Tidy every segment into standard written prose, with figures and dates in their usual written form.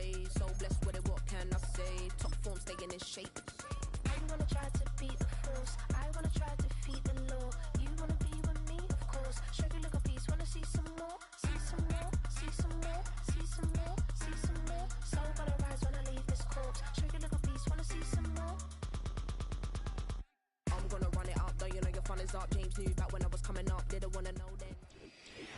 way. So blessed with it, what can I say? Top form staying in shape. I wanna try to beat the force. I wanna try to defeat the law. You wanna be with me, of course. Show you look a piece, wanna see some more. See some more, see some more, see some more, see some more. So gonna rise when I leave this corpse. Show you look a piece, wanna see some more. I'm gonna run it up, though you know your fun is up. James knew back when I was coming up, didn't wanna know then.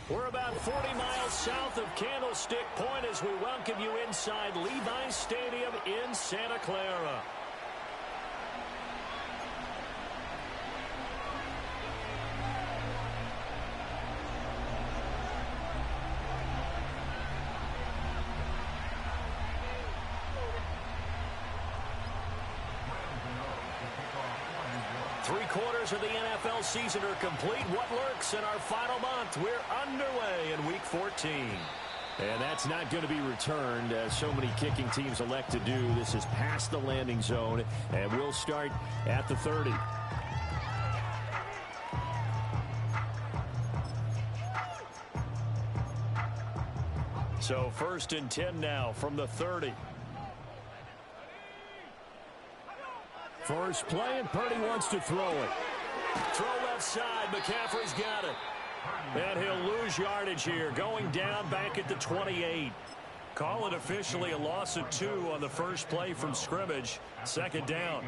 We're about 40 miles south of Candlestick Point as we welcome you inside Levi's Stadium in Santa Clara. Three-quarters of the NFL season are complete. What lurks in our final month? We're underway in Week 14. And that's not going to be returned, as so many kicking teams elect to do. This is past the landing zone, and we'll start at the 30. So 1st and 10 now from the 30. First play, and Purdy wants to throw it. Throw left side. McCaffrey's got it. And he'll lose yardage here, going down back at the 28. Call it officially a loss of 2 on the first play from scrimmage. Second down.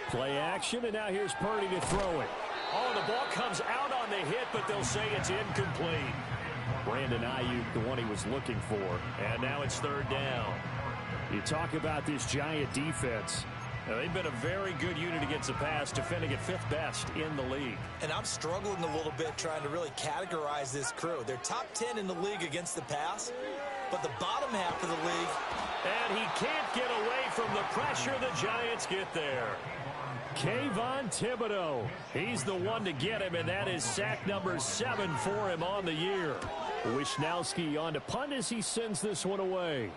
Play action, and now here's Purdy to throw it. Oh, the ball comes out on the hit, but they'll say it's incomplete. Brandon Ayuk, the one he was looking for. And now it's third down. You talk about this Giant defense. Now, they've been a very good unit against the pass, defending at 5th best in the league. And I'm struggling a little bit trying to really categorize this crew. They're top 10 in the league against the pass, but the bottom half of the league. And he can't get away from the pressure. The Giants get there. Kayvon Thibodeau. He's the one to get him, and that is sack number 7 for him on the year. Wisnowski on to punt as he sends this one away.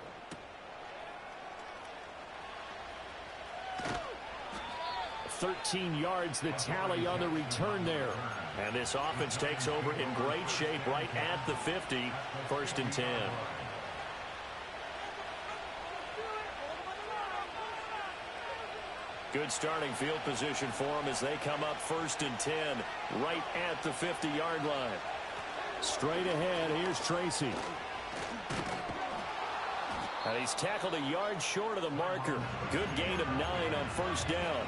$13 yards the tally on the return there. And this offense takes over in great shape right at the 50. 1st and 10. Good starting field position for them as they come up 1st and 10 right at the 50-yard line. Straight ahead, here's Tracy. And he's tackled a yard short of the marker. Good gain of 9 on 1st down.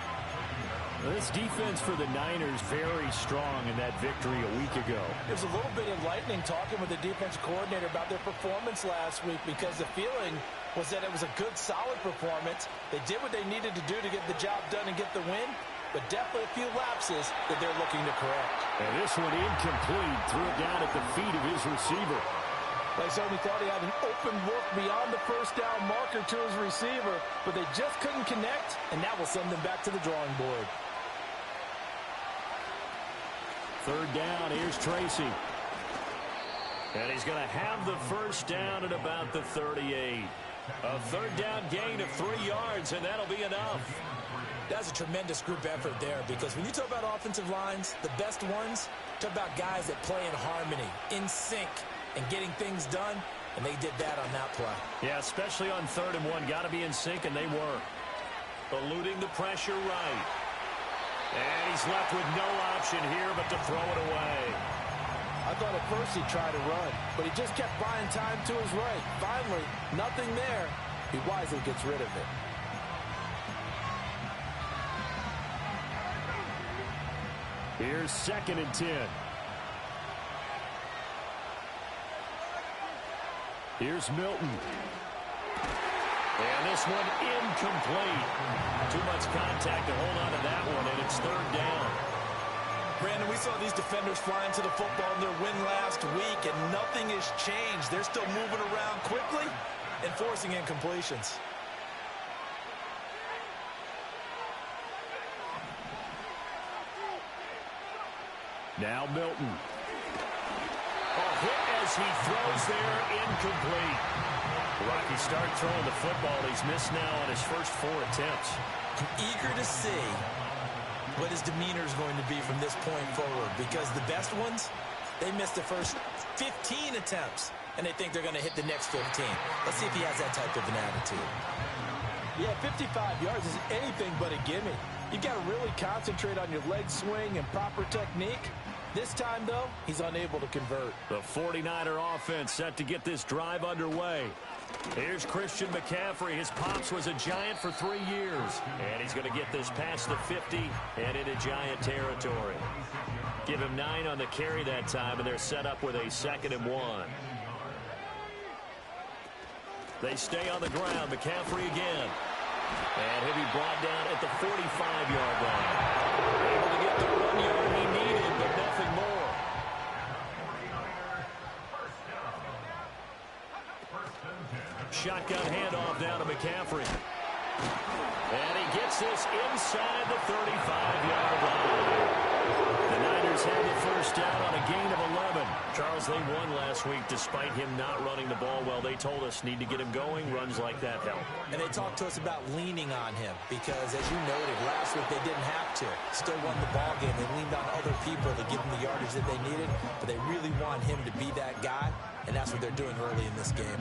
This defense for the Niners very strong in that victory a week ago. It was a little bit enlightening talking with the defense coordinator about their performance last week, because the feeling was that it was a good, solid performance. They did what they needed to do to get the job done and get the win, but definitely a few lapses that they're looking to correct. And this one incomplete. Threw it down at the feet of his receiver. They certainly thought he had an open look beyond the 1st down marker to his receiver, but they just couldn't connect, and that will send them back to the drawing board. 3rd down, here's Tracy. And he's going to have the 1st down at about the 38. A 3rd down gain of 3 yards, and that'll be enough. That's a tremendous group effort there, because when you talk about offensive lines, the best ones, talk about guys that play in harmony, in sync, and getting things done, and they did that on that play. Yeah, especially on 3rd and 1. Got to be in sync, and they were. Eluding the pressure right. And he's left with no option here but to throw it away. I thought at first he'd try to run, but he just kept buying time to his right. Finally, nothing there. He wisely gets rid of it. Here's 2nd and 10. Here's Milton. And this one incomplete. Too much contact to hold on to that one, and it's 3rd down. Brandon, we saw these defenders flying to the football in their win last week, and nothing has changed. They're still moving around quickly and forcing incompletions. Now Milton. A hit as he throws there, incomplete. Rocky start throwing the football. He's missed now on his first 4 attempts. I'm eager to see what his demeanor is going to be from this point forward, because the best ones, They missed the first 15 attempts, and they think they're going to hit the next 15. Let's see if he has that type of an attitude. Yeah, 55 yards is anything but a gimme. You got to really concentrate on your leg swing and proper technique. This time, though, he's unable to convert. The 49er offense set to get this drive underway. Here's Christian McCaffrey. His pops was a Giant for 3 years. And he's going to get this past the 50 and into Giant territory. Give him 9 on the carry that time, and they're set up with a 2nd and 1. They stay on the ground. McCaffrey again. And he'll be brought down at the 45-yard line. Able to get the 1 yard he needed, but nothing more. Shotgun handoff down to McCaffrey. And he gets this inside the 35-yard line. The Niners have the first down on a gain of 11. Charles, they won last week despite him not running the ball well. They told us need to get him going. Runs like that help. And they talked to us about leaning on him because, as you noted, last week they didn't have to. Still won the ball game. They leaned on other people to give them the yardage that they needed, but they really want him to be that guy, and that's what they're doing early in this game.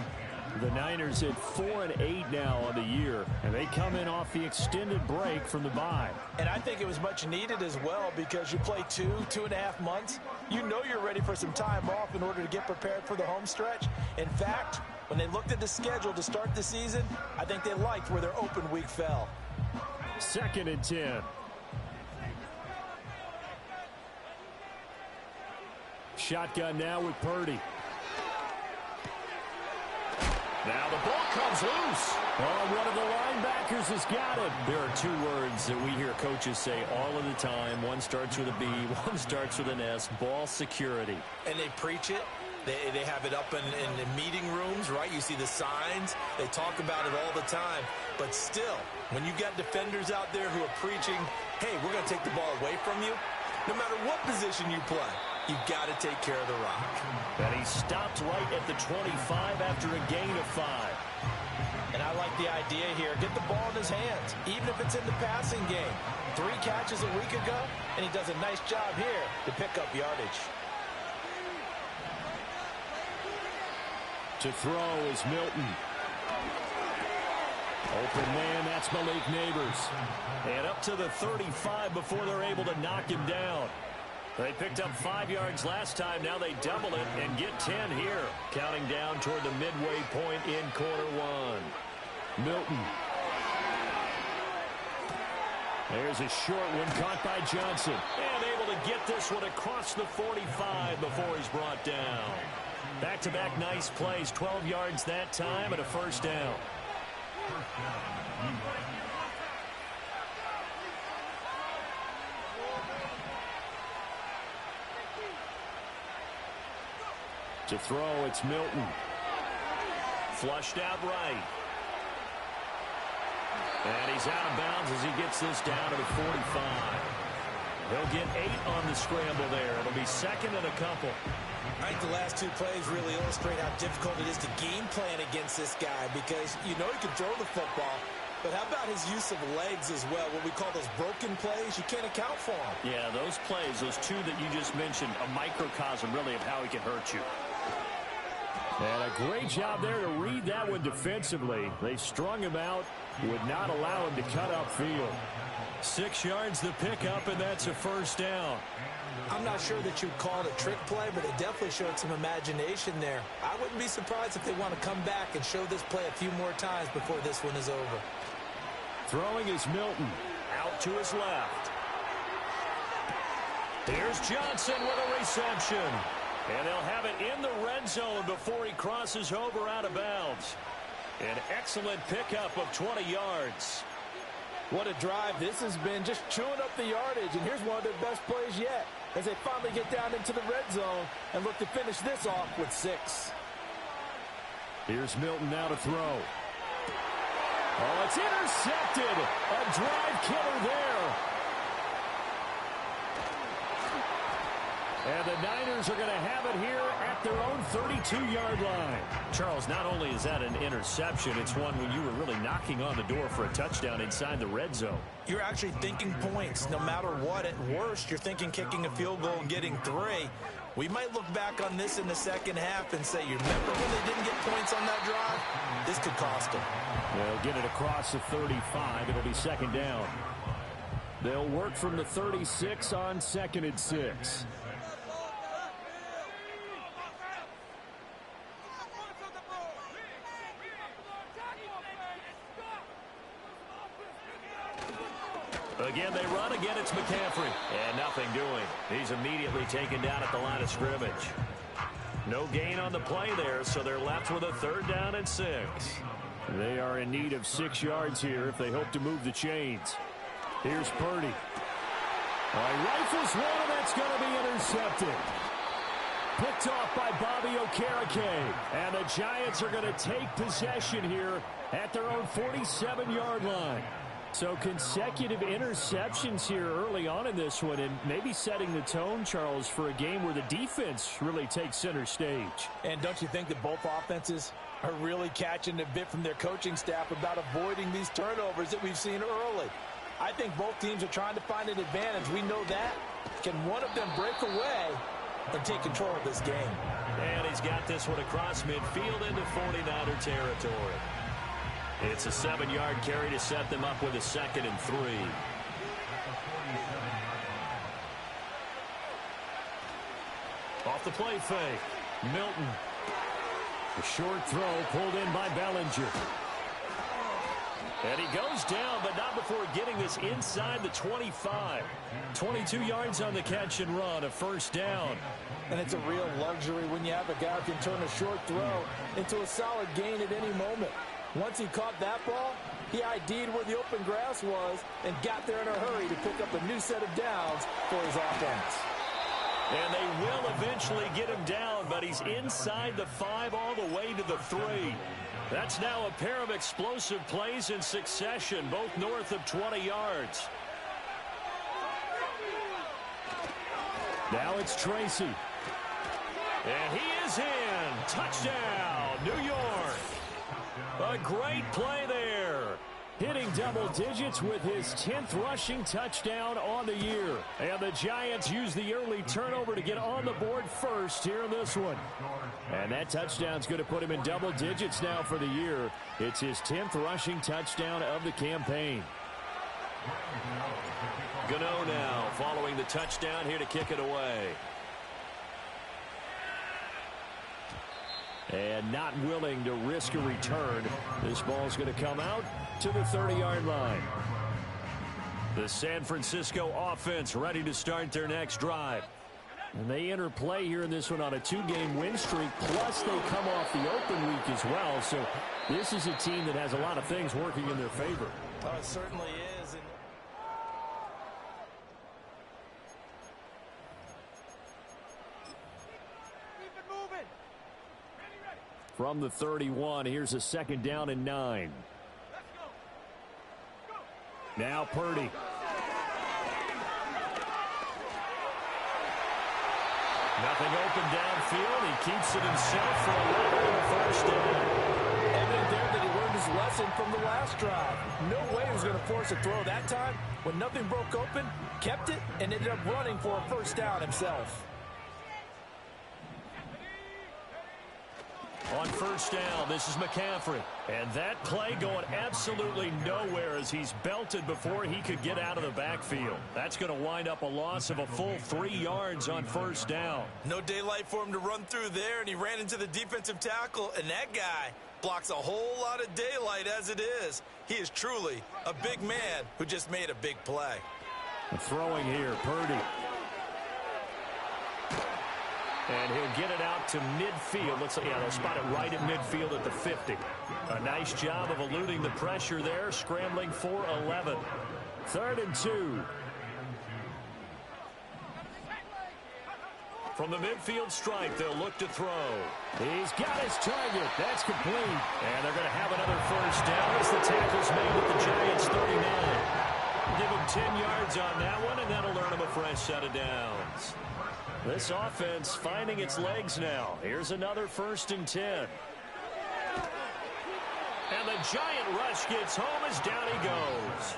The Niners at 4-8 now on the year, and they come in off the extended break from the bye. And I think it was much needed as well because you play 2.5 months. You know you're ready for some time off in order to get prepared for the home stretch. In fact, when they looked at the schedule to start the season, I think they liked where their open week fell. 2nd and 10. Shotgun now with Purdy. Now the ball comes loose. Oh, one of the linebackers has got it. There are 2 words that we hear coaches say all of the time. One starts with a B, one starts with an S. Ball security. And they preach it. They have it up in meeting rooms, right? You see the signs. They talk about it all the time. But still, when you got defenders out there who are preaching, hey, we're going to take the ball away from you, no matter what position you play, you've got to take care of the rock. And he stopped right at the 25 after a gain of 5. And I like the idea here. Get the ball in his hands, even if it's in the passing game. 3 catches a week ago, and he does a nice job here to pick up yardage. To throw is Milton. Open man, that's Malik Neighbors. And up to the 35 before they're able to knock him down. They picked up 5 yards last time. Now they double it and get 10 here. Counting down toward the midway point in quarter 1. Milton. There's a short one caught by Johnson. And able to get this one across the 45 before he's brought down. Back-to-back nice plays. 12 yards that time and a first down. To throw, it's Milton. Flushed out right. And he's out of bounds as he gets this down to the 45. He'll get 8 on the scramble there. It'll be 2nd and a couple. I think the last 2 plays really illustrate how difficult it is to game plan against this guy because you know he can throw the football, but how about his use of legs as well? What we call those broken plays, you can't account for them. Yeah, those plays, those 2 that you just mentioned, a microcosm really of how he can hurt you. And a great job there to read that one defensively. They strung him out, would not allow him to cut upfield. 6 yards the pickup, and that's a first down. I'm not sure that you'd call it a trick play, but it definitely showed some imagination there. I wouldn't be surprised if they want to come back and show this play a few more times before this one is over. Throwing is Milton. Out to his left. Here's Johnson with a reception. And they'll have it in the red zone before he crosses over out of bounds. An excellent pickup of 20 yards. What a drive this has been, just chewing up the yardage, and here's one of their best plays yet as they finally get down into the red zone and look to finish this off with 6. Here's Milton now to throw. Oh, it's intercepted. A drive killer there. And the Niners are going to have it here at their own 32-yard line. Charles, not only is that an interception, it's one when you were really knocking on the door for a touchdown inside the red zone. You're actually thinking points. No matter what, at worst, you're thinking kicking a field goal and getting 3. We might look back on this in the second half and say, you remember when they didn't get points on that drive? This could cost them. They'll get it across the 35. It'll be second down. They'll work from the 36 on 2nd and 6. Again, they run. Again, it's McCaffrey. And nothing doing. He's immediately taken down at the line of scrimmage. No gain on the play there, so they're left with a 3rd down and 6. They are in need of 6 yards here if they hope to move the chains. Here's Purdy. Rifles one, and that's going to be intercepted. Picked off by Bobby Okereke. And the Giants are going to take possession here at their own 47-yard line. So consecutive interceptions here early on in this one, and maybe setting the tone, Charles, for a game where the defense really takes center stage. And don't you think that both offenses are really catching a bit from their coaching staff about avoiding these turnovers that we've seen early? I think both teams are trying to find an advantage. We know that. Can one of them break away and take control of this game? And he's got this one across midfield into 49er territory. It's a 7-yard carry to set them up with a 2nd and 3. Off the play fake. Milton. A short throw pulled in by Bellinger. And he goes down, but not before getting this inside the 25. 22 yards on the catch and run, a 1st down. And it's a real luxury when you have a guy who can turn a short throw into a solid gain at any moment. Once he caught that ball, he ID'd where the open grass was and got there in a hurry to pick up a new set of downs for his offense. And they will eventually get him down, but he's inside the 5 all the way to the 3. That's now a pair of explosive plays in succession, both north of 20 yards. Now it's Tracy. And he is in. Touchdown, New York. A great play there. Hitting double digits with his 10th rushing touchdown on the year. And the Giants use the early turnover to get on the board first here in this one. And that touchdown's going to put him in double digits now for the year. It's his 10th rushing touchdown of the campaign. Gano now following the touchdown here to kick it away. And not willing to risk a return. This ball's going to come out to the 30-yard line. The San Francisco offense ready to start their next drive. And they enter play here in this one on a 2-game win streak, plus they come off the open week as well. So this is a team that has a lot of things working in their favor. Oh, it certainly is. From the 31, here's a 2nd down and 9. Now Purdy. Nothing open downfield. He keeps it himself for a first down. Evident there that he learned his lesson from the last drive. No way he was going to force a throw that time. When nothing broke open, kept it, and ended up running for a first down himself. On first down, this is McCaffrey. And that play going absolutely nowhere as he's belted before he could get out of the backfield. That's going to wind up a loss of a full 3 yards on first down. No daylight for him to run through there, and he ran into the defensive tackle, and that guy blocks a whole lot of daylight as it is. He is truly a big man who just made a big play. Throwing here, Purdy. And he'll get it out to midfield. Looks like, yeah, they'll spot it right at midfield at the 50. A nice job of eluding the pressure there, scrambling for 11. 3rd and 2. From the midfield stripe, they'll look to throw. He's got his target. That's complete. And they're going to have another first down as the tackle's made at the Giants' 39. Give him 10 yards on that one, and that'll earn him a fresh set of downs. This offense finding its legs now. Here's another 1st and 10. And the giant rush gets home as down he goes.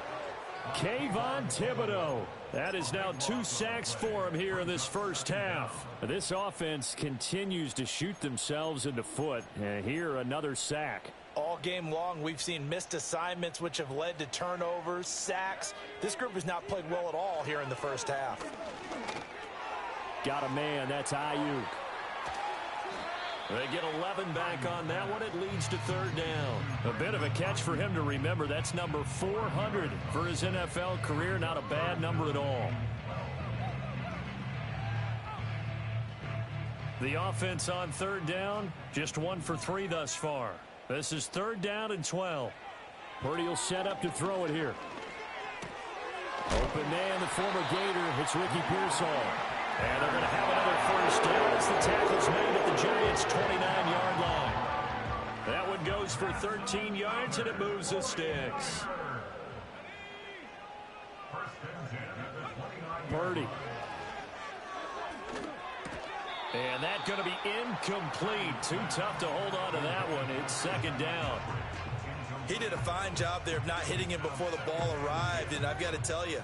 Kayvon Thibodeau. That is now 2 sacks for him here in this first half. This offense continues to shoot themselves in the foot. And here, another sack. All game long, we've seen missed assignments, which have led to turnovers, sacks. This group has not played well at all here in the first half. Got a man. That's Ayuk. They get 11 back on that one. It leads to 3rd down. A bit of a catch for him to remember. That's number 400 for his NFL career. Not a bad number at all. The offense on 3rd down, just 1 for 3 thus far. This is 3rd down and 12. Purdy will set up to throw it here. Open man, the former Gator. It's Ricky Pearsall. And they're going to have another 1st down as the tackle's made at the Giants' 29-yard line. That one goes for 13 yards, and it moves the sticks. Purdy. And that's going to be incomplete. Too tough to hold on to that one. It's 2nd down. He did a fine job there of not hitting him before the ball arrived, and I've got to tell you,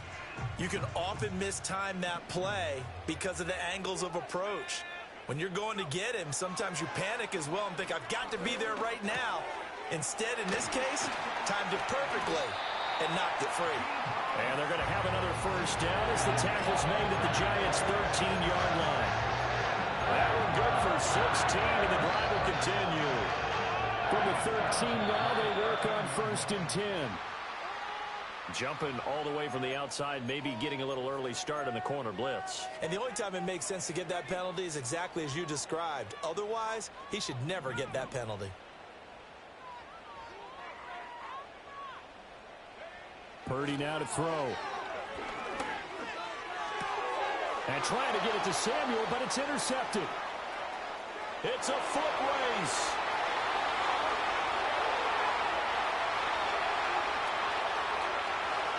you can often mistime that play because of the angles of approach. When you're going to get him, sometimes you panic as well and think, I've got to be there right now. Instead, in this case, timed it perfectly and knocked it free. And they're going to have another 1st down as the tackle's made at the Giants' 13-yard line. That one good for 16, and the drive will continue. From the 13 now, they work on 1st and 10. Jumping all the way from the outside, maybe getting a little early start in the corner blitz. And the only time it makes sense to get that penalty is exactly as you described. Otherwise, he should never get that penalty. Purdy now to throw. And trying to get it to Samuel, but it's intercepted. It's a foot race.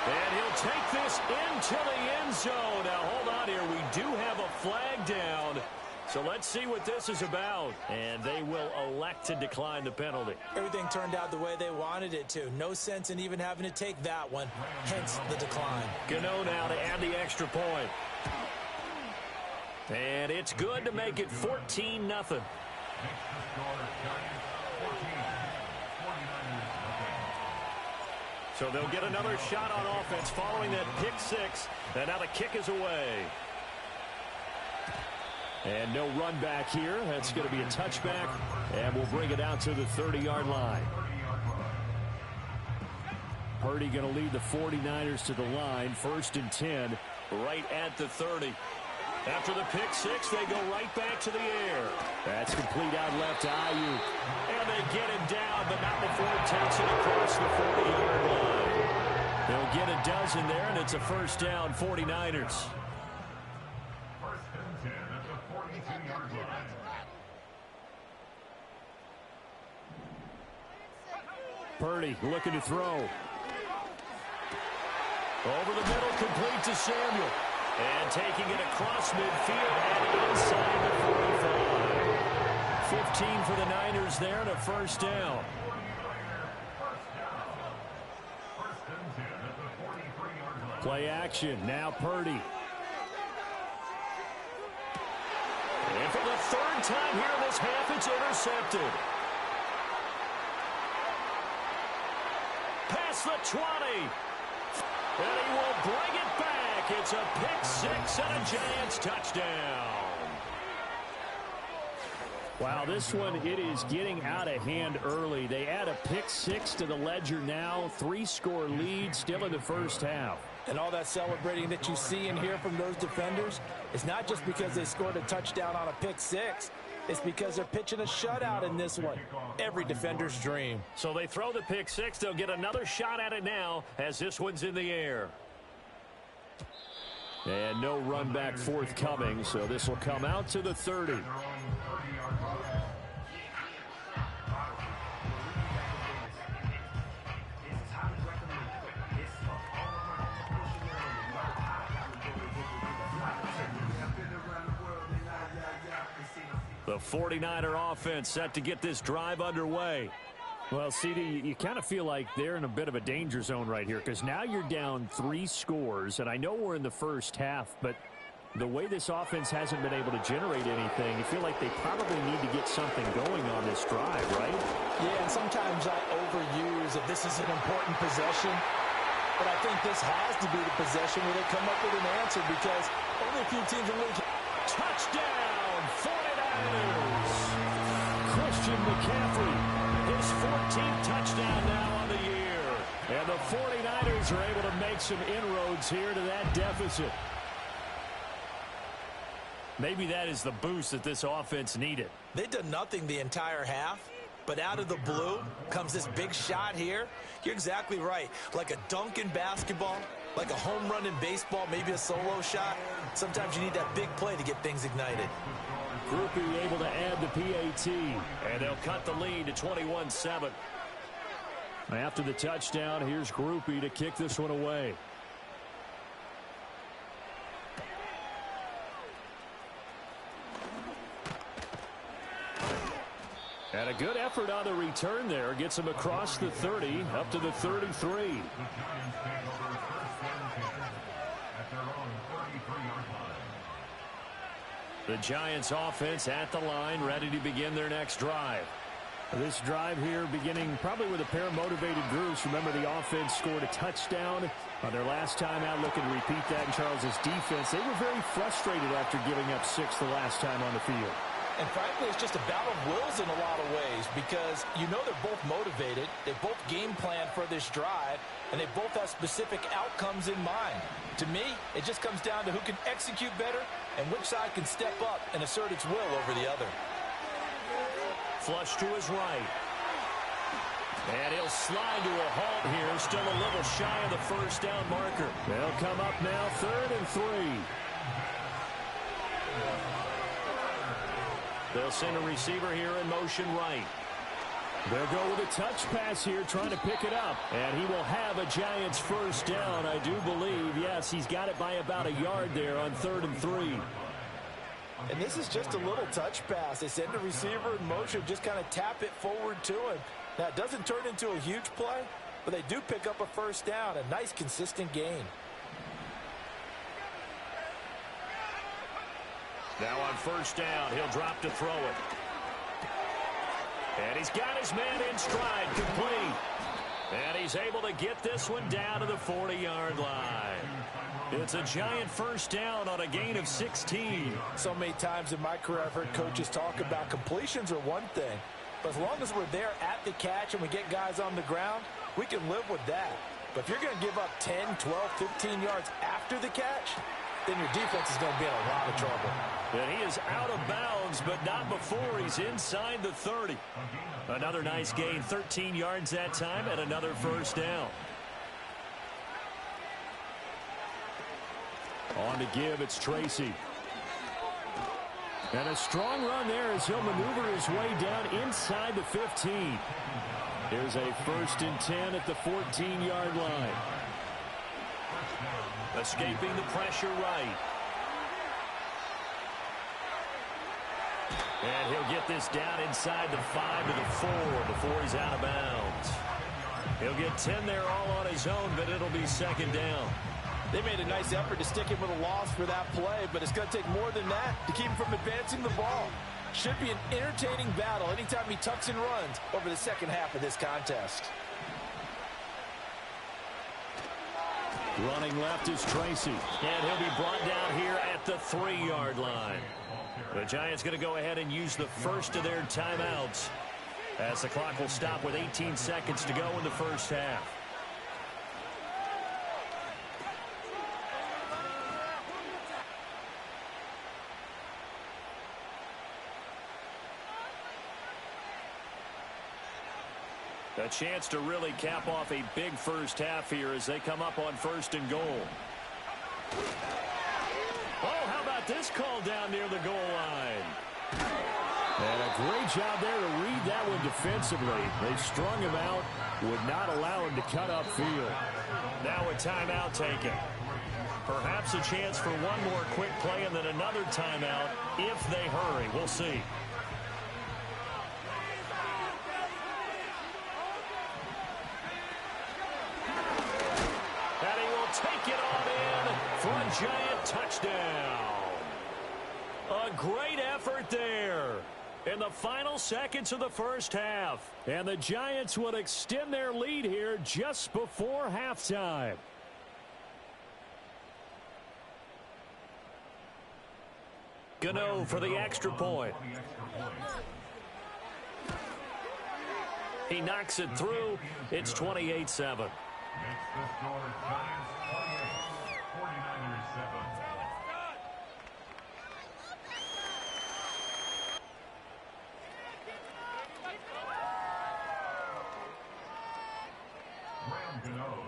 And he'll take this into the end zone. Now, hold on here. We do have a flag down. So let's see what this is about. And they will elect to decline the penalty. Everything turned out the way they wanted it to. No sense in even having to take that one. Hence the decline. Gano now to add the extra point. And it's good to make it 14-0. So they'll get another shot on offense following that pick 6. And now the kick is away. And no run back here. That's going to be a touchback. And we'll bring it out to the 30-yard line. Purdy going to lead the 49ers to the line. 1st and 10, right at the 30. After the pick 6, they go right back to the air. That's complete out left to Ayuk. And they get him down, but not before it takes it across the 40-yard line. They'll get a dozen there, and it's a 1st down, 49ers. Purdy looking to throw. Over the middle, complete to Samuel. And taking it across midfield and inside the 45. 15 for the Niners there and a 1st down. Play action. Now Purdy. And for the 3rd time here in this half, it's intercepted. Past the 20. And he will bring it back. It's a pick 6 and a Giants touchdown. Wow, this one, it is getting out of hand early. They add a pick 6 to the ledger now. 3-score lead still in the first half. And all that celebrating that you see and hear from those defenders is not just because they scored a touchdown on a pick 6. It's because they're pitching a shutout in this one. Every defender's dream. So they throw the pick 6. They'll get another shot at it now as this one's in the air. And no run back forthcoming, so this will come out to the 30. The 49er offense set to get this drive underway. Well, CD, you kind of feel like they're in a bit of a danger zone right here because now you're down 3 scores, and I know we're in the first half, but the way this offense hasn't been able to generate anything, you feel like they probably need to get something going on this drive, right? Yeah, and sometimes I overuse if this is an important possession, but I think this has to be the possession where they come up with an answer because only a few teams in the league. Touchdown, 49ers! Christian McCaffrey. His 14th touchdown now on the year. And the 49ers are able to make some inroads here to that deficit. Maybe that is the boost that this offense needed. They did nothing the entire half, but out of the blue comes this big shot here. You're exactly right. Like a dunk in basketball, like a home run in baseball, maybe a solo shot. Sometimes you need that big play to get things ignited. Groupie able to add the PAT, and they'll cut the lead to 21-7. After the touchdown, here's Groupie to kick this one away. And a good effort on the return there. Gets him across the 30, up to the 33. The Giants offense at the line, ready to begin their next drive. This drive here beginning probably with a pair of motivated groups. Remember, the offense scored a touchdown on their last time out. Looking to repeat that in Charles's defense. They were very frustrated after giving up 6 the last time on the field. And frankly, it's just a battle of wills in a lot of ways because you know they're both motivated. They both game plan for this drive, and they both have specific outcomes in mind. To me, it just comes down to who can execute better and which side can step up and assert its will over the other. Flush to his right. And he'll slide to a halt here. Still a little shy of the first down marker. They'll come up now, 3rd and 3. They'll send a receiver here in motion right. They'll go with a touch pass here, trying to pick it up. And he will have a Giants first down, I do believe. Yes, he's got it by about a yard there on 3rd and 3. And this is just a little touch pass. They send a receiver in motion, just kind of tap it forward to him. Now, it doesn't turn into a huge play, but they do pick up a first down, a nice, consistent gain. Now on first down, he'll drop to throw it. And he's got his man in stride, complete. And he's able to get this one down to the 40-yard line. It's a Giant first down on a gain of 16. So many times in my career, I've heard coaches talk about completions are one thing. But as long as we're there at the catch and we get guys on the ground, we can live with that. But if you're going to give up 10, 12, 15 yards after the catch, then your defense is going to be in a lot of trouble. And he is out of bounds, but not before he's inside the 30. Another nice gain, 13 yards that time, and another first down. On to give, it's Tracy. And a strong run there as he'll maneuver his way down inside the 15. Here's a 1st and 10 at the 14-yard line. Escaping the pressure right. And he'll get this down inside the 5 to the 4 before he's out of bounds. He'll get 10 there all on his own, but it'll be 2nd down. They made a nice effort to stick him with a loss for that play, but it's going to take more than that to keep him from advancing the ball. Should be an entertaining battle anytime he tucks and runs over the second half of this contest. Running left is Tracy, and he'll be brought down here at the 3-yard line. The Giants going to go ahead and use the first of their timeouts as the clock will stop with 18 seconds to go in the first half. A chance to really cap off a big first half here as they come up on 1st and goal. Oh, how about this call down near the goal line? And a great job there to read that one defensively. They strung him out, would not allow him to cut upfield. Now a timeout taken. Perhaps a chance for one more quick play and then another timeout if they hurry. We'll see. kick it on in for a Giant touchdown. A great effort there in the final seconds of the first half. And the Giants would extend their lead here just before halftime. Gano for the extra point. He knocks it through. It's 28-7.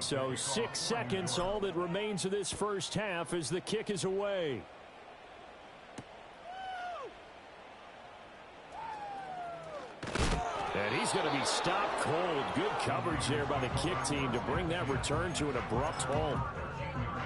So 6 seconds, all that remains of this first half as the kick is away. And he's going to be stopped cold. Good coverage there by the kick team to bring that return to an abrupt halt.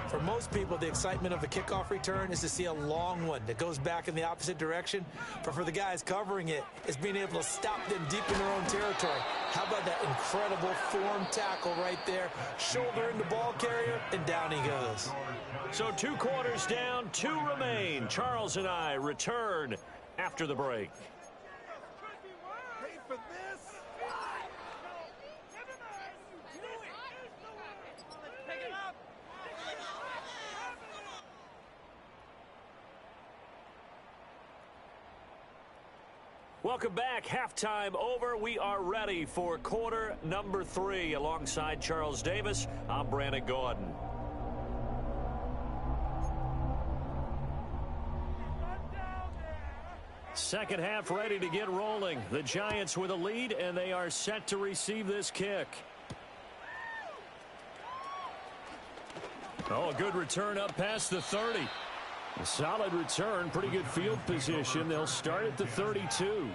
For most people, the excitement of a kickoff return is to see a long one that goes back in the opposite direction. But for the guys covering it, it's being able to stop them deep in their own territory. How about that incredible form tackle right there? Shoulder in the ball carrier, and down he goes. So 2 quarters down, 2 remain. Charles and I return after the break. Welcome back. Halftime over. We are ready for quarter number 3. Alongside Charles Davis, I'm Brandon Gordon. Second half ready to get rolling. The Giants with a lead, and they are set to receive this kick. Oh, a good return up past the 30. A solid return, pretty good field position. They'll start at the 32.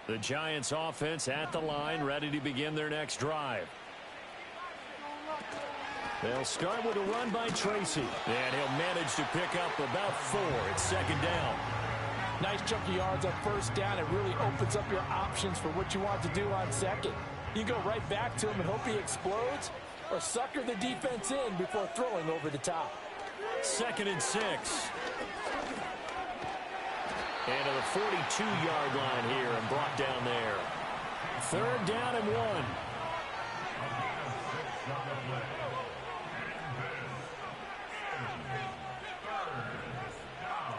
The Giants offense at the line, ready to begin their next drive. They'll start with a run by Tracy, and he'll manage to pick up about 4. It's second down. Nice chunk of yards on first down. It really opens up your options for what you want to do on second. You go right back to him and hope he explodes, or sucker the defense in before throwing over the top. 2nd and 6. And to the 42-yard line here and brought down there. 3rd down and 1.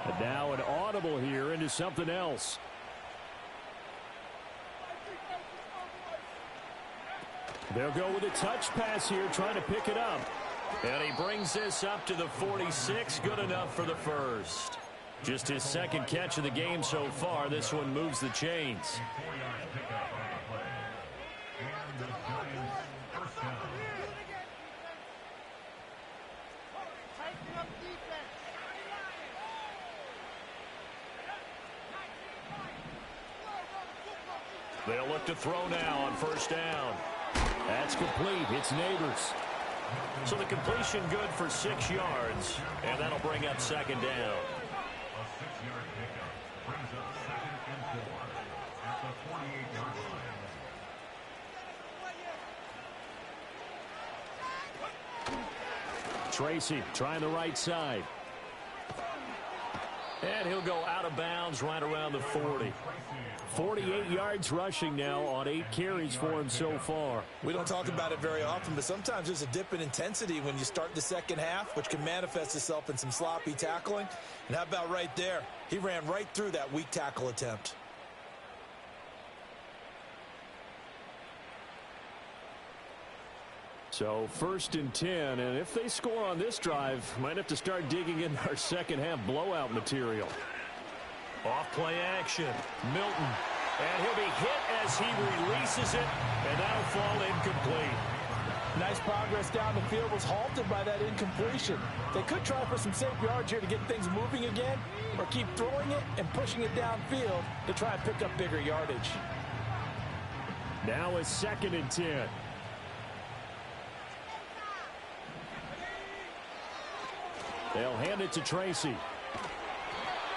And now an audible here into something else. They'll go with a touch pass here, trying to pick it up. And he brings this up to the 46, good enough for the first. Just his 2nd catch of the game so far. This one moves the chains. They'll look to throw now on first down. That's complete. It's Neighbors. So the completion good for 6 yards, and that'll bring up 2nd down. A 6-yard pickup brings up 2nd and 4 at the 48-yard line. Tracy trying the right side. And he'll go out of bounds right around the 40. 48 yards rushing now on 8 carries for him so far. We don't talk about it very often, but sometimes there's a dip in intensity when you start the second half, which can manifest itself in some sloppy tackling. And how about right there? He ran right through that weak tackle attempt. So 1st and 10, and if they score on this drive, might have to start digging in our second half blowout material. Off play action, Milton, and he'll be hit as he releases it, and that'll fall incomplete. Nice progress down the field, was halted by that incompletion. They could try for some safe yards here to get things moving again, or keep throwing it and pushing it downfield to try and pick up bigger yardage. Now a 2nd and 10. They'll hand it to Tracy.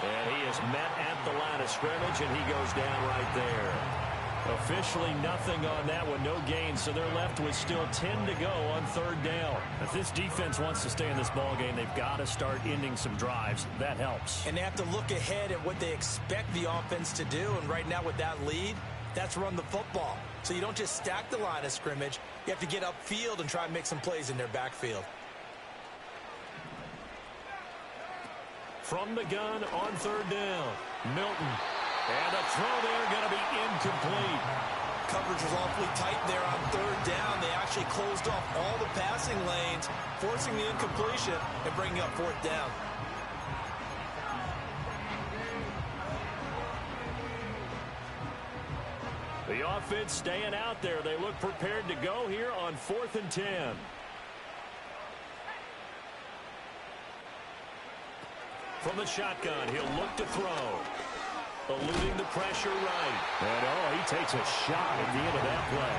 And he is met at the line of scrimmage, and he goes down right there. Officially nothing on that one, no gain, so they're left with still 10 to go on third down. If this defense wants to stay in this ballgame, they've got to start ending some drives. That helps. And they have to look ahead at what they expect the offense to do, and right now with that lead, that's run the football. So you don't just stack the line of scrimmage, you have to get upfield and try and make some plays in their backfield. From the gun on third down, Milton. And the throw there going to be incomplete. Coverage was awfully tight there on third down. They actually closed off all the passing lanes, forcing the incompletion and bringing up fourth down. The offense staying out there. They look prepared to go here on 4th and 10. From the shotgun, he'll look to throw. Eluding the pressure right. And, he takes a shot at the end of that play.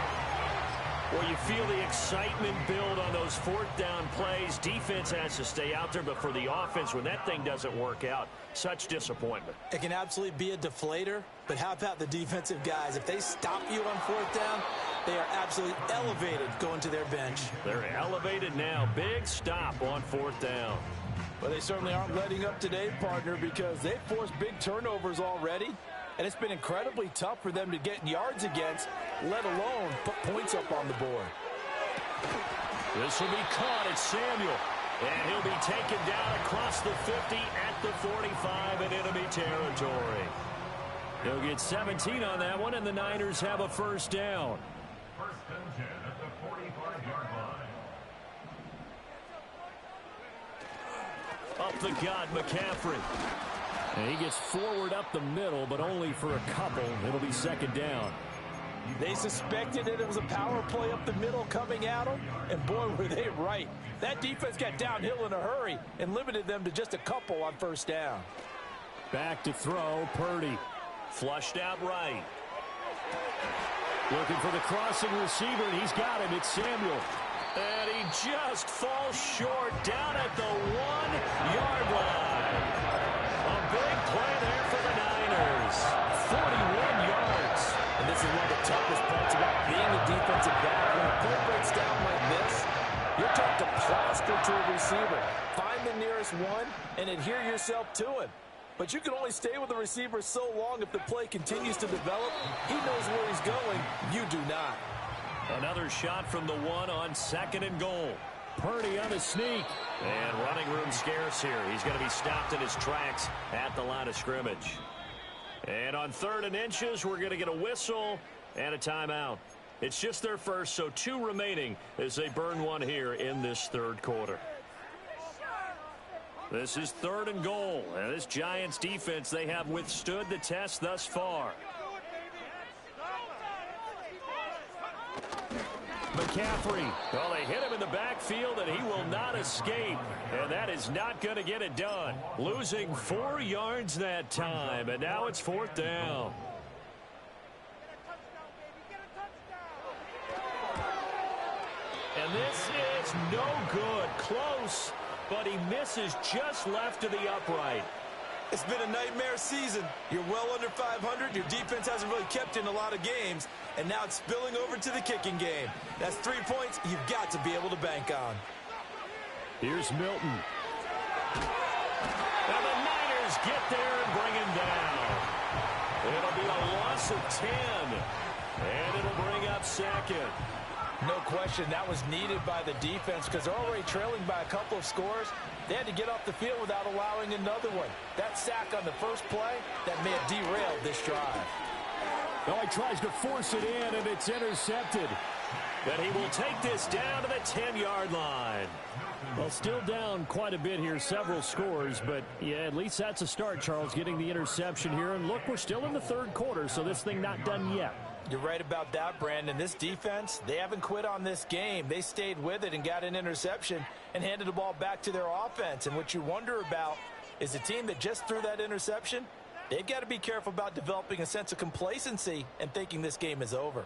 Well, you feel the excitement build on those fourth down plays. Defense has to stay out there, but for the offense, when that thing doesn't work out, such disappointment. It can absolutely be a deflator, but how about the defensive guys? If they stop you on fourth down, they are absolutely elevated going to their bench. They're elevated now. Big stop on fourth down. Well, they certainly aren't letting up today, partner, because they've forced big turnovers already, and it's been incredibly tough for them to get yards against, let alone put points up on the board. This will be caught at Samuel, and he'll be taken down across the 50 at the 45 in enemy territory. He'll get 17 on that one, and the Niners have a first down. First and 10 at the 45-yard line. Up the gut, McCaffrey. And he gets forward up the middle, but only for a couple. It'll be second down. They suspected that it was a power play up the middle coming at them, and boy, were they right. That defense got downhill in a hurry and limited them to just a couple on first down. Back to throw, Purdy. Flushed out right. Looking for the crossing receiver, and he's got him. It's Samuel. And he just falls short down at the 1-yard line. A big play there for the Niners. 41 yards. And this is one of the toughest parts about being a defensive back. When a play breaks down like this, you're taught to plaster to a receiver. Find the nearest one and adhere yourself to him. But you can only stay with the receiver so long if the play continues to develop. He knows where he's going. You do not. Another shot from the one on 2nd and goal. Purdy on a sneak. And running room scarce here. He's going to be stopped in his tracks at the line of scrimmage. And on 3rd and inches, we're going to get a whistle and a timeout. It's just their first, so 2 remaining as they burn one here in this 3rd quarter. This is 3rd and goal. And this Giants defense, they have withstood the test thus far. McCaffrey. Well, they hit him in the backfield, and he will not escape. And that is not going to get it done. Losing 4 yards that time, and now it's 4th down. And this is no good. Close, but he misses just left of the upright. It's been a nightmare season. You're well under 500. Your defense hasn't really kept in a lot of games. And now it's spilling over to the kicking game. That's 3 points you've got to be able to bank on. Here's Milton. And the Niners get there and bring him down. It'll be a loss of 10. And it'll bring up 2nd. No question, that was needed by the defense because they're already trailing by a couple of scores. They had to get off the field without allowing another one. That sack on the first play, that may have derailed this drive. Oh, he tries to force it in, and it's intercepted. But he will take this down to the 10-yard line. Well, still down quite a bit here, several scores, but yeah, at least that's a start, Charles, getting the interception here. And look, we're still in the 3rd quarter, so this thing not done yet. You're right about that, Brandon. This defense, they haven't quit on this game. They stayed with it and got an interception and handed the ball back to their offense. And what you wonder about is the team that just threw that interception, they've got to be careful about developing a sense of complacency and thinking this game is over.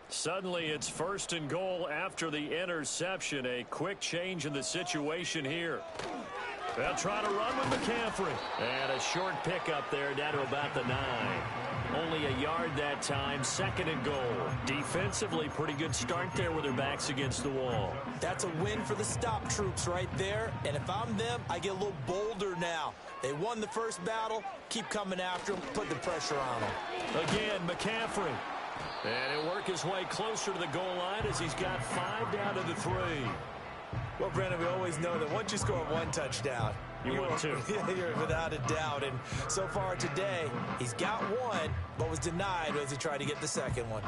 Suddenly it's 1st and goal after the interception. A quick change in the situation here. They'll try to run with McCaffrey. And a short pickup there down to about the 9. Only a yard that time. 2nd and goal. Defensively, pretty good start there with their backs against the wall. That's a win for the stop troops right there. And if I'm them, I get a little bolder now. They won the first battle. Keep coming after them. Put the pressure on them. Again, McCaffrey. And he'll work his way closer to the goal line as he's got 5 down to the 3. Well, Brandon, we always know that once you score 1 touchdown, you win 2. You're without a doubt. And so far today, he's got 1, but was denied as he tried to get the 2nd one.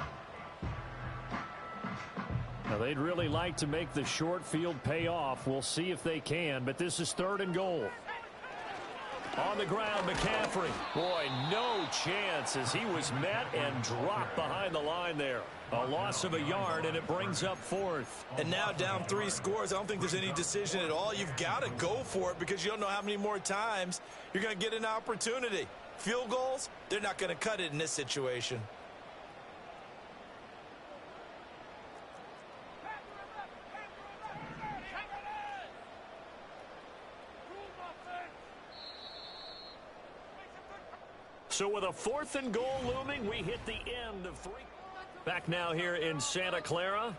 Now, they'd really like to make the short field pay off. We'll see if they can, but this is 3rd and goal. On the ground, McCaffrey. Boy, no chance as he was met and dropped behind the line there. A loss of a yard, and it brings up 4th. And now down 3 scores. I don't think there's any decision at all. You've got to go for it because you don't know how many more times you're going to get an opportunity. Field goals, they're not going to cut it in this situation. So with a 4th and goal looming, we hit the end of 3. Back now here in Santa Clara.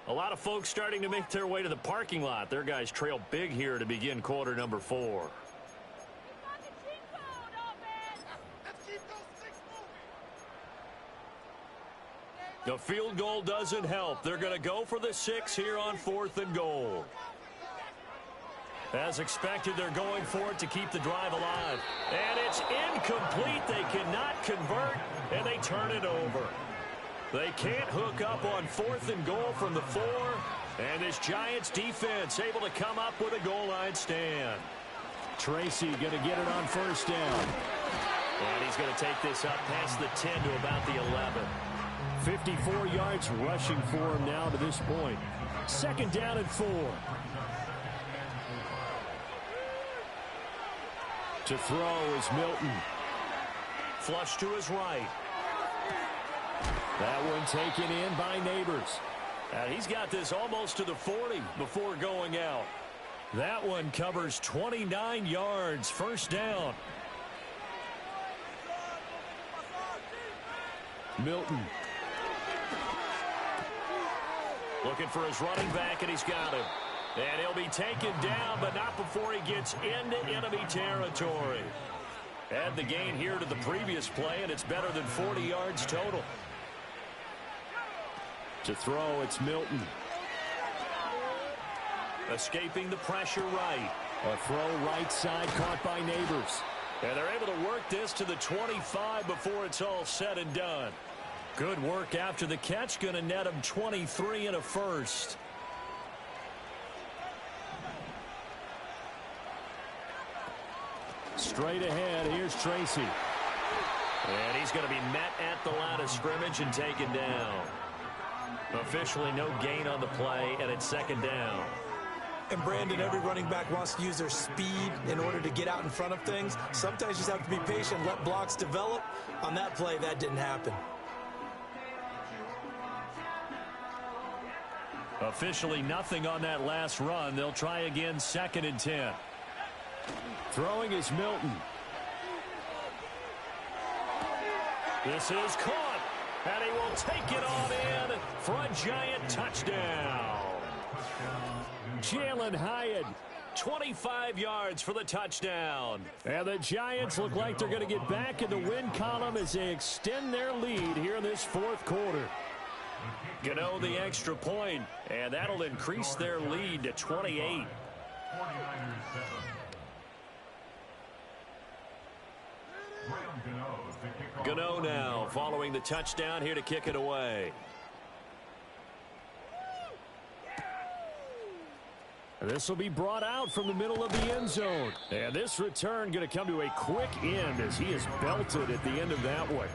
A lot of folks starting to make their way to the parking lot. Their guys trail big here to begin quarter number 4. The field goal doesn't help. They're going to go for the 6 here on 4th and goal. As expected, they're going for it to keep the drive alive. And it's incomplete. They cannot convert, and they turn it over. They can't hook up on 4th and goal from the 4. And this Giants defense able to come up with a goal line stand. Tracy going to get it on 1st down. And he's going to take this up past the 10 to about the 11. 54 yards rushing for him now to this point. 2nd down and 4. To throw is Milton. Flush to his right. That one taken in by Neighbors. He's got this almost to the 40 before going out. That one covers 29 yards. 1st down. Milton. Looking for his running back, and he's got him. And he'll be taken down, but not before he gets into enemy territory. Add the gain here to the previous play, and it's better than 40 yards total. To throw, it's Milton. Escaping the pressure right. A throw right side caught by Neighbors. And they're able to work this to the 25 before it's all said and done. Good work after the catch. Going to net him 23 and a 1st. Straight ahead, here's Tracy. And he's going to be met at the line of scrimmage and taken down. Officially no gain on the play, and it's 2nd down. And Brandon, every running back wants to use their speed in order to get out in front of things. Sometimes you just have to be patient, let blocks develop. On that play, that didn't happen. Officially nothing on that last run. They'll try again, 2nd and 10. Throwing is Milton. This is caught, and he will take it on in for a Giant touchdown. Jalen Hyatt, 25 yards for the touchdown. And the Giants look like they're going to get back in the win column as they extend their lead here in this 4th quarter. Gano the extra point, and that'll increase their lead to 28. Gano now following the touchdown here to kick it away. This will be brought out from the middle of the end zone. And this return going to come to a quick end as he is belted at the end of that one.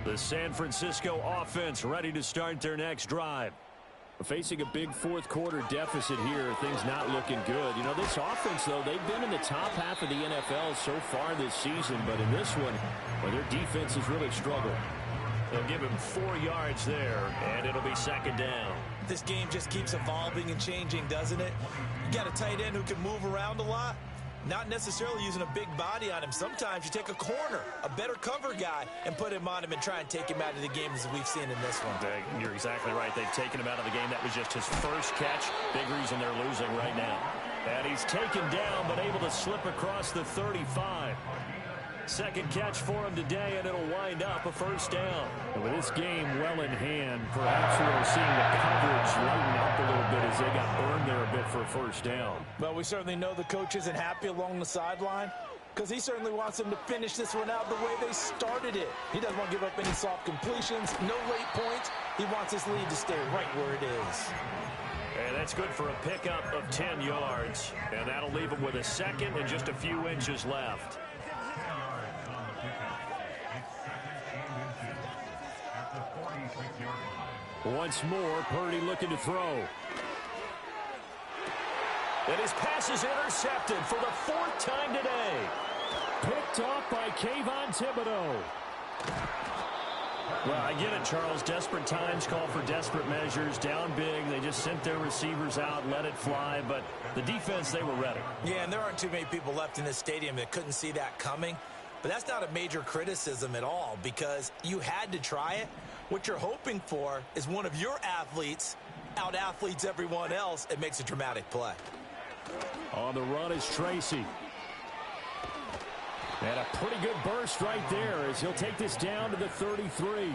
The San Francisco offense ready to start their next drive. Facing a big fourth quarter deficit here, things not looking good. You know, this offense, though, they've been in the top half of the NFL so far this season, but in this one, well, their defense has really struggled. They'll give him 4 yards there, and it'll be second down. This game just keeps evolving and changing, doesn't it? You got a tight end who can move around a lot. Not necessarily using a big body on him. Sometimes you take a corner, a better cover guy, and put him on him and try and take him out of the game as we've seen in this one. You're exactly right. They've taken him out of the game. That was just his first catch. Big reason they're losing right now. And he's taken down, but able to slip across the 35. Second catch for him today, and it'll wind up a first down. And with this game well in hand, perhaps we're seeing the coverage lighten up a little bit as they got burned there a bit for a first down. Well, we certainly know the coach isn't happy along the sideline because he certainly wants them to finish this one out the way they started it. He doesn't want to give up any soft completions, no late points. He wants his lead to stay right where it is. And that's good for a pickup of 10 yards. And that'll leave him with a second and just a few inches left. Once more, Purdy looking to throw. And his pass is intercepted for the 4th time today. Picked off by Kayvon Thibodeau. Well, I get it, Charles. Desperate times call for desperate measures. Down big, they just sent their receivers out, let it fly. But the defense, they were ready. Yeah, and there aren't too many people left in this stadium that couldn't see that coming. But that's not a major criticism at all because you had to try it. What you're hoping for is one of your athletes out-athletes everyone else and makes a dramatic play. On the run is Tracy. And a pretty good burst right there as he'll take this down to the 33.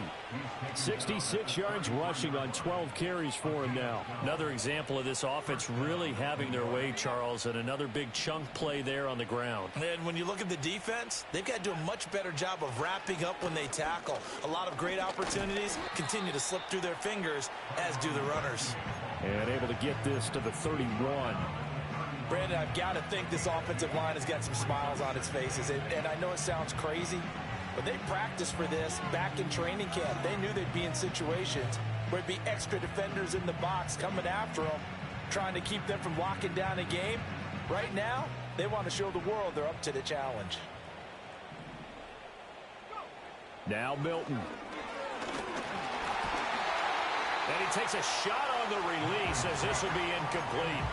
66 yards rushing on 12 carries for him now. Another example of this offense really having their way, Charles, and another big chunk play there on the ground. And when you look at the defense, they've got to do a much better job of wrapping up when they tackle. A lot of great opportunities continue to slip through their fingers, as do the runners. And able to get this to the 31. Brandon, I've got to think this offensive line has got some smiles on its faces. And I know it sounds crazy, but they practiced for this back in training camp. They knew they'd be in situations where there'd be extra defenders in the box coming after them, trying to keep them from locking down a game. Right now, they want to show the world they're up to the challenge. Now Milton. And he takes a shot on the release as this will be incomplete.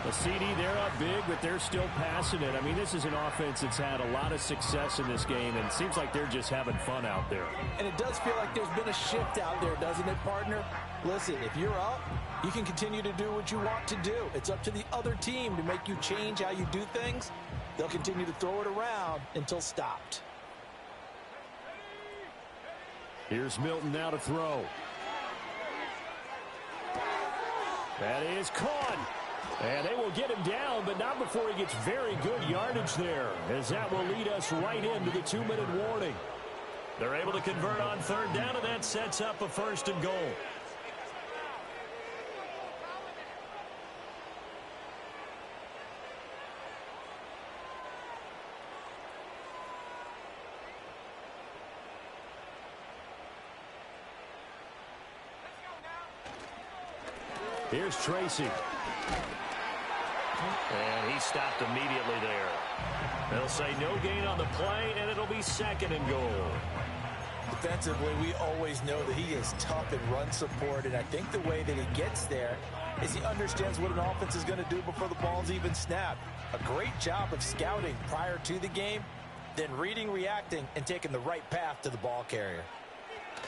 The CD, they're up big, but they're still passing it. I mean, this is an offense that's had a lot of success in this game, and it seems like they're just having fun out there. And it does feel like there's been a shift out there, doesn't it, partner? Listen, if you're up, you can continue to do what you want to do. It's up to the other team to make you change how you do things. They'll continue to throw it around until stopped. Here's Milton now to throw. That is caught. And they will get him down, but not before he gets very good yardage there, as that will lead us right into the 2-minute warning. They're able to convert on 3rd down, and that sets up a 1st and goal. Here's Tracy. And he stopped immediately there. They'll say no gain on the play, and it'll be 2nd and goal. Defensively, we always know that he is tough in run support, and I think the way that he gets there is he understands what an offense is going to do before the ball's even snapped. A great job of scouting prior to the game, then reading, reacting, and taking the right path to the ball carrier.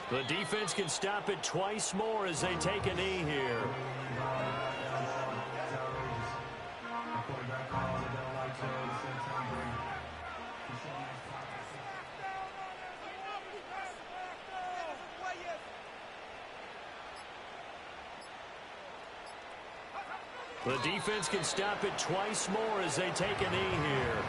The defense can stop it twice more as they take a knee here. The defense can stop it twice more as they take a knee here.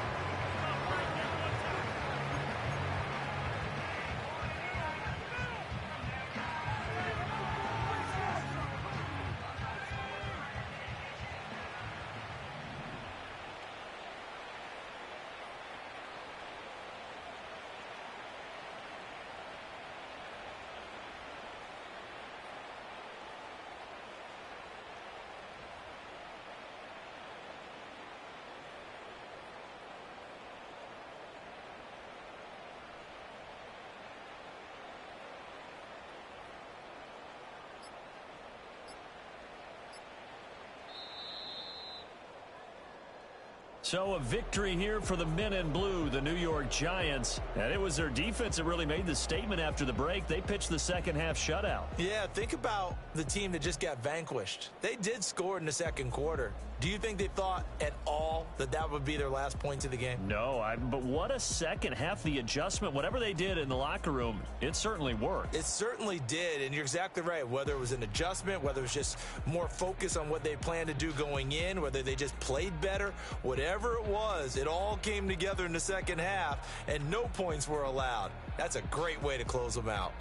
So a victory here for the men in blue, the New York Giants. And it was their defense that really made the statement after the break. They pitched the second half shutout. Yeah, think about the team that just got vanquished. They did score in the second quarter. Do you think they thought at all that that would be their last points of the game? No, but what a second half. The adjustment, whatever they did in the locker room, it certainly worked. It certainly did, and you're exactly right. Whether it was an adjustment, whether it was just more focus on what they planned to do going in, whether they just played better, whatever it was, it all came together in the second half, and no points were allowed. That's a great way to close them out.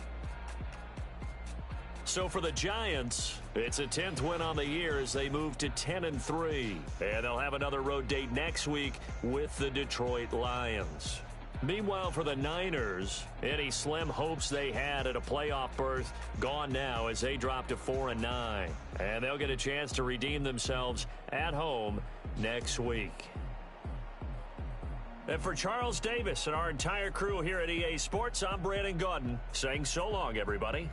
So for the Giants, it's a 10th win on the year as they move to 10-3. And they'll have another road date next week with the Detroit Lions. Meanwhile, for the Niners, any slim hopes they had at a playoff berth gone now as they drop to 4-9. And they'll get a chance to redeem themselves at home next week. And for Charles Davis and our entire crew here at EA Sports, I'm Brandon Gaudin saying so long, everybody.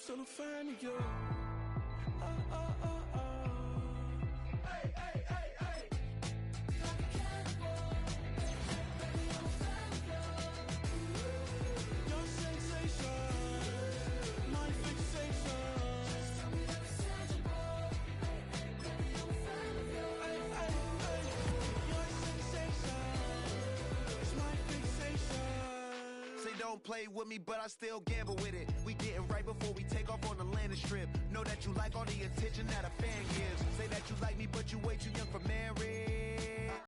solo fan of you. Hey, hey, hey, hey. Like a cannibal. Baby, I'm a fan of you. Your sensation, my fixation. Just tell me that it's tangible. Hey, hey, baby, I'm a fan of you. Hey, hey, hey. Your sensation is my fixation. Say don't play with me, but I still gamble with it. We getting right before we take off on the landing strip. Know that you like all the attention that a fan gives. Say that you like me, but you way too young for marriage.